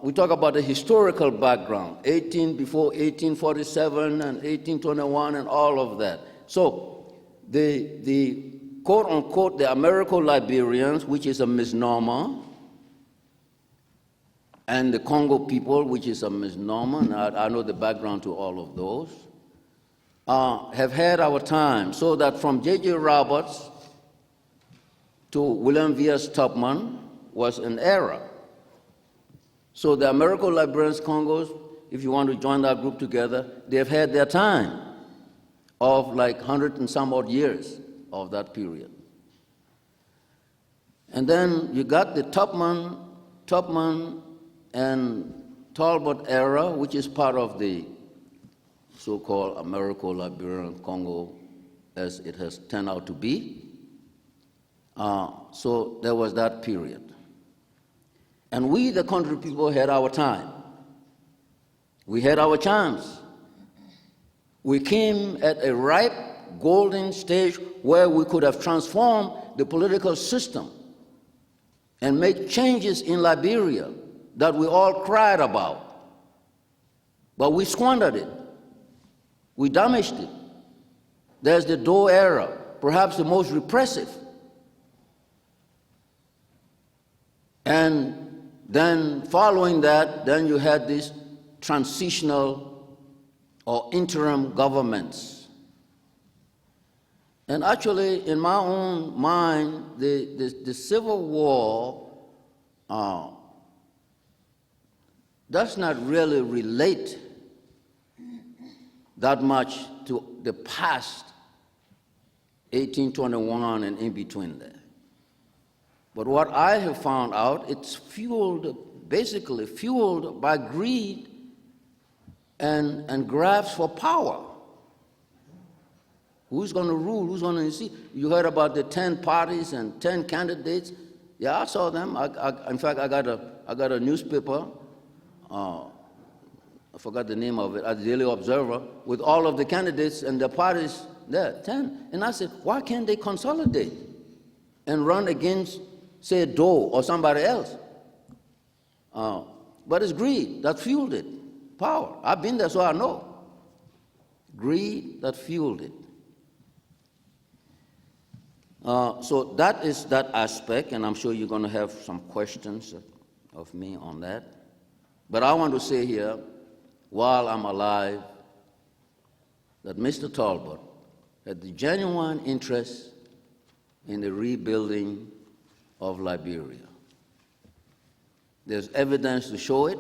we talk about the historical background, before 1847 and 1821 and all of that. So the quote unquote, the Americo-Liberians, which is a misnomer, and the Congo people, which is a misnomer, and I know the background to all of those, have had our time, so that from J.J. Roberts to William V.S. Tubman was an era. So the Americo-Liberians, Congos, if you want to join that group together, they've had their time of like 100 and some odd years of that period. And then you got the Tubman and Tolbert era, which is part of the so-called Americo-Liberian Congo as it has turned out to be. So there was that period. And we, the country people, had our time. We had our chance. We came at a ripe, golden stage where we could have transformed the political system and made changes in Liberia that we all cried about. But we squandered it. We damaged it. There's the Doe era, perhaps the most repressive. And then following that, then you had these transitional or interim governments. And actually, in my own mind, the Civil War does not really relate that much to the past 1821 and in between there. But what I have found out, it's basically fueled by greed and grabs for power. Who's going to rule? Who's going to see? You heard about the 10 parties and 10 candidates. Yeah, I saw them. In fact, I got a newspaper. I forgot the name of it, at the Daily Observer, with all of the candidates and the parties there, 10. And I said, why can't they consolidate and run against, say, Doe or somebody else? But it's greed that fueled it, power. I've been there, so I know. Greed that fueled it. So that is that aspect, and I'm sure you're going to have some questions of me on that. But I want to say here, while I'm alive, that Mr. Tolbert had the genuine interest in the rebuilding of Liberia. There's evidence to show it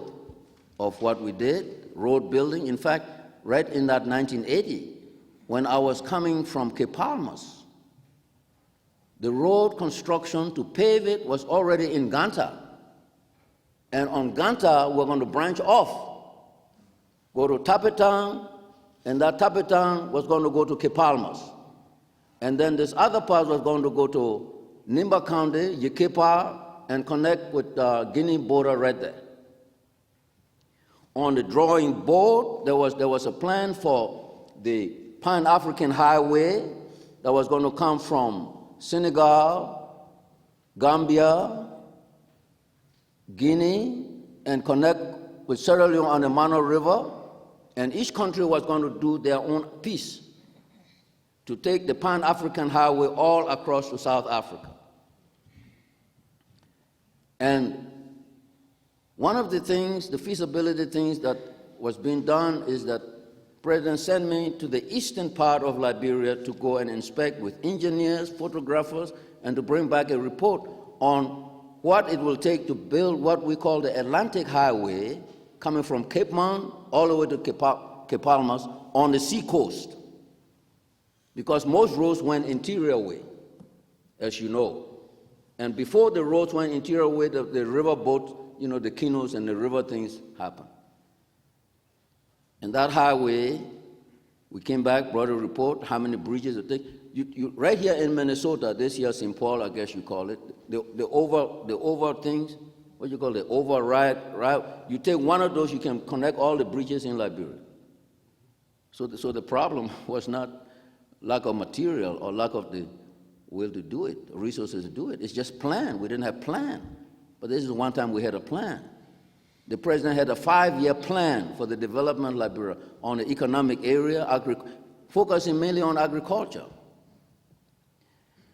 of what we did, road building. In fact, right in that 1980, when I was coming from Cape Palmas, the road construction to pave it was already in Ganta. And on Ganta, we're going to branch off, go to Tapetang, and that Tapetang was going to go to Cape Palmas. And then this other part was going to go to Nimba County, Yekepa, and connect with Guinea border right there. On the drawing board, there was a plan for the Pan-African Highway that was going to come from Senegal, Gambia, Guinea, and connect with Sierra Leone on the Mano River, and each country was going to do their own piece to take the Pan-African Highway all across to South Africa. And one of the things, the feasibility things that was being done is that President sent me to the eastern part of Liberia to go and inspect with engineers, photographers, and to bring back a report on what it will take to build what we call the Atlantic Highway, coming from Cape Mount all the way to Cape Palmas on the sea coast. Because most roads went interior way, as you know. And before the roads went interior way, the river boat, you know, the canoes and the river things happened. And that highway, we came back, brought a report, how many bridges it takes. Right here in Minnesota, this year St. Paul, I guess you call it, the over things, what you call it, override, right? You take one of those, you can connect all the bridges in Liberia. So the problem was not lack of material or lack of the will to do it, resources to do it. It's just plan. We didn't have plan. But this is one time we had a plan. The president had a 5-year plan for the development of Liberia on the economic area, focusing mainly on agriculture.